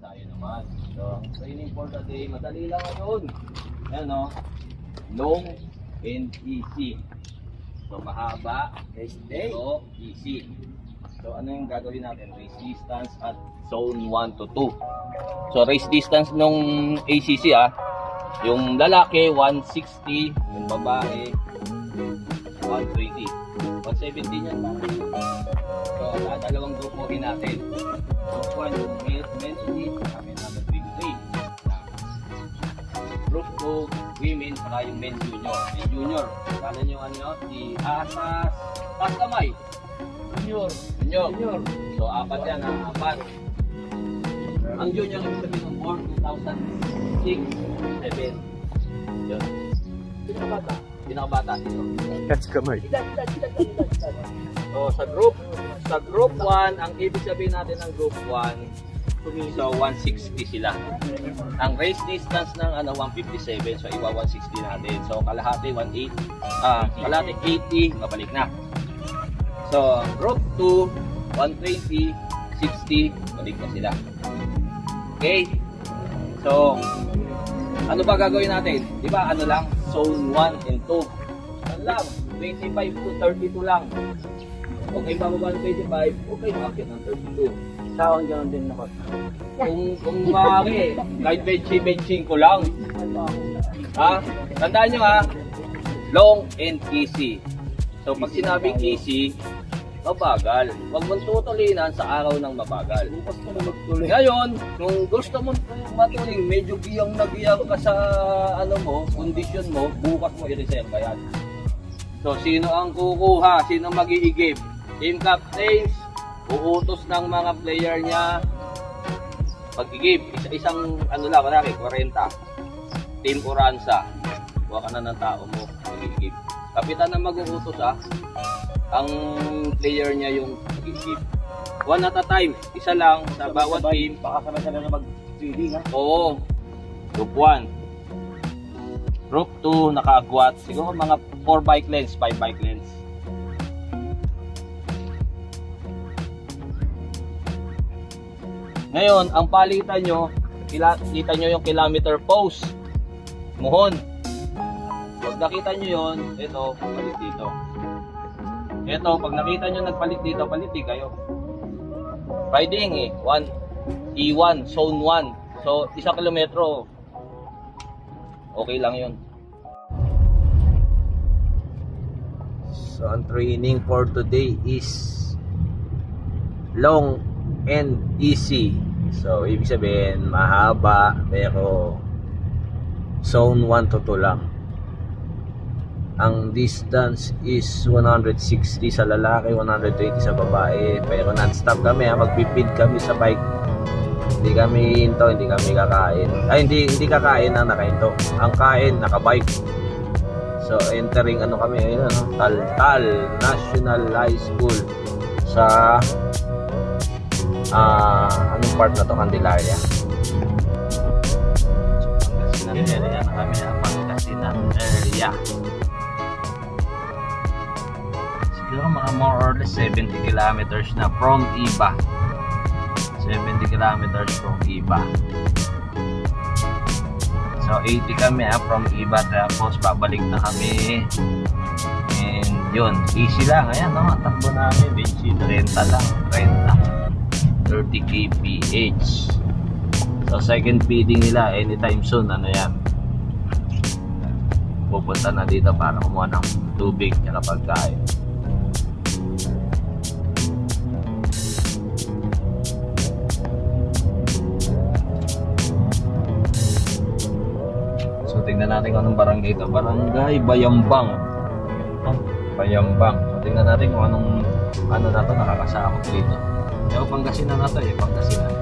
tayo naman. So, training for the day, madali lang yun. Ayan o, long and easy. So, mahaba, so easy. So, ano yung gagawin natin? Race distance at zone 1 to 2. So, race distance nung ACC yung lalaki 160, yung babae 120. 170 yan. So, dalawang grupohin natin. Group 1 yung men's elite, kami natin group 3. Group 2, women, para yung men's junior. Men's junior, kala nyo ano, si Asas, taas kamay. Junior. So, apat yan, apat. Ang junior, ibig sabihin ng born 2006, 7. Yun. Pinakabata dito. Catch kamay. So, sa group 1, ang ibig sabihin natin ng group 1, so 160 sila. Ang race distance ng 157, so iba 160 natin. So, kalahati 180, kalahati 80, babalik na. So, group 2, 120, 60, balik na sila. Okay? So, ano ba gagawin natin? Di ba, ano lang? Zone 1 and 2. Ano lang? 25 to 32 lang. Okay, bababa ng 25, okay, makakit ng 32. Saan gano'n din ako? Kung makakit, kahit benching ko lang. Ha? Tandaan nyo long and easy. So, pag sinabing easy, mabagal. Huwag mong tutulinan sa araw ng mabagal. Ngayon, kung gusto mong matuling, medyo giyang ka sa kondisyon mo, bukas mo i-reserve yan. So, sino ang kukuha? Sino mag-iigib? Team captains, uutos ng mga player niya, pag-igib. Isang marami, 40. Team Oranza, kuha ka na ng tao mo, mag-iigib. Kapitan na mag-uutos ang player niya yung mag-iigib. One at a time, isa lang sa bawat team. Baka sana na mag-feeding Oo. Group 1. Group 2, nakaagwat. Siguro mga 4 bike lanes, 5 bike lanes. Ngayon, ang palitan nyo, kita nyo yung kilometer post. Muhon. Pag nakita nyo yun, ito, palit dito. Ito, pag nakita nyo nagpalit dito, palit di kayo. Riding E1, zone 1. So, 1 kilometro. Okay lang yun. So, ang training for today is long and easy. So, ibig sabihin, mahaba, pero zone 1 to 2 lang. Ang distance is 160 sa lalaki, 120 sa babae. Pero non-stop kami magpipid kami sa bike. Hindi kami hinto, hindi kami kakain. Ay, hindi kakain na nakahinto. Ang kain, nakabike. So, entering kami, Taltal National High School sa anong part na to? Candelaria. So, Pangasinan area na kami Pangasinan area. Siguro mga more or less 70 kilometers na from Iba. 70 kilometers from Iba. So 80 kami from Iba, tapos pabalik na kami. And yun, easy lang. Ayan takbo namin, 30 lang, 30 kph. So second feeding nila anytime soon, yan, pupunta na dito para kumuha ng tubig at pagkain. So tingnan natin kung anong barangay ito. Barangay Bayambang. Bayambang. So tingnan natin kung anong na to nakakasama dito. Pero Pangasinan na to Pangasinan.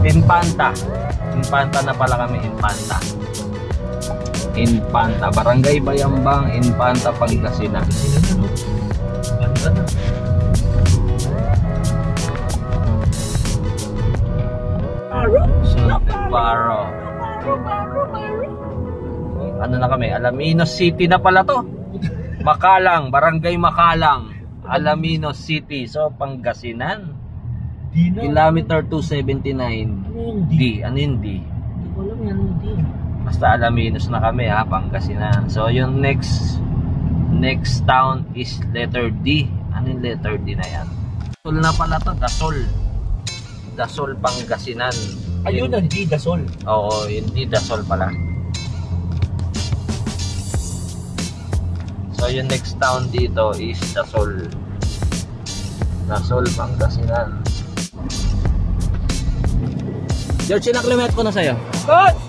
Infanta na pala kami, Infanta, Barangay Bayambang, Infanta, Pangasinan. Paro. Ano na kami? Alaminos City na pala to. Makalang, Barangay Makalang. Alaminos City. So, Pangasinan. Di na. Kilometer 279. Ano yung D? D. Ano yung D? Hindi ko alam yan yung D. Basta Alaminos na kami ha, Pangasinan. So, yung next town is letter D. Ano yung letter D na yan? Dasol na pala to, Dasol. Dasol, Pangasinan. Ayun ang D, Dasol. Oo, hindi Dasol pala. So yung next town dito is Dasol. Dasol, Pangasinan. George, ilang kilometro ko na sa'yo? Coach!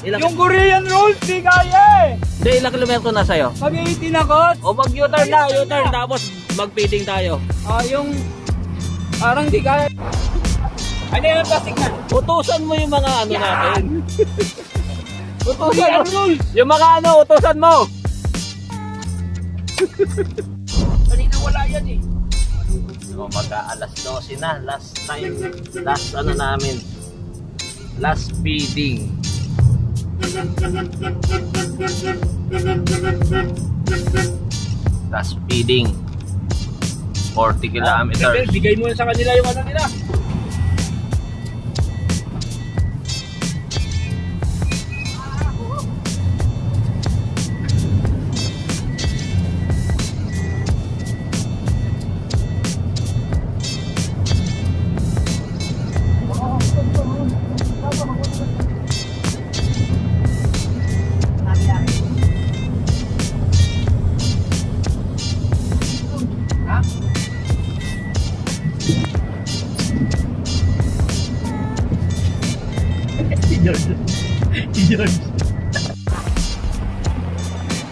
Yung Korean rules, di kaya eh! Hindi, ilang kilometro na sa'yo? Mag-80 na, Coach! O mag-U-turn na, U-turn tapos mag-feeding tayo. Yung... Parang di kaya. Ano yung plastic na? Utusan mo yung mga ano natin. Utusan Korean mo. rules! Yung mga ano, utusan mo. Kanina wala yan eh. So magka-alas 12 na, last time, last ano namin, last feeding. Last feeding 40 kilometers. Bigay mo na sa kanila yung ano nila.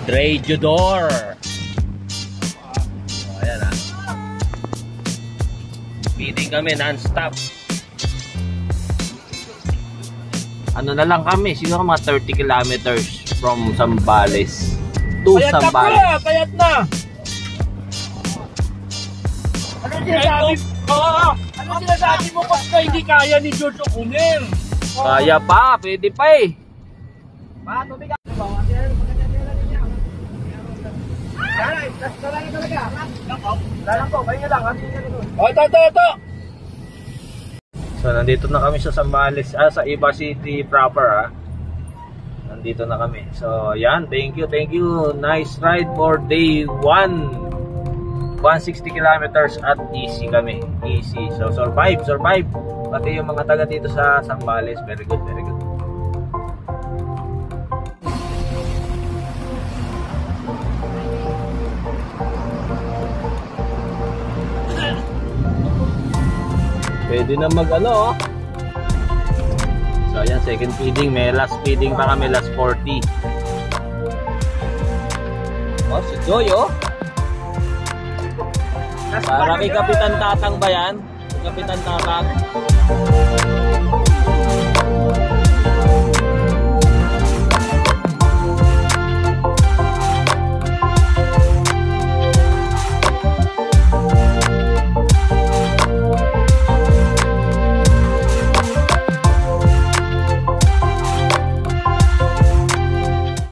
Dre Judor. Ayan ha. Feeding kami non-stop. Ano na lang kami, siguro mga 30 kilometers from Zambales to Payat na Zambales. pala, payat na. Ano sinasabi? Ano sinasabi mo pa hindi kaya ni George Okuner? Kaya pa, pwede pa eh. Tubig ka. Ito. So nandito na kami sa Zambales, sa Iba City proper ha. Nandito na kami. So yan, thank you. Nice ride for day 1. 160 kilometers at easy kami. Easy. So survive. Pati yung mga taga dito sa Zambales, very good. Pwede na mag ano oh. So ayan, second feeding. May last feeding pa kami, last 40. Oh, si Joy oh. Para kay Kapitan Tatang ba yan? Kapitan Tatang.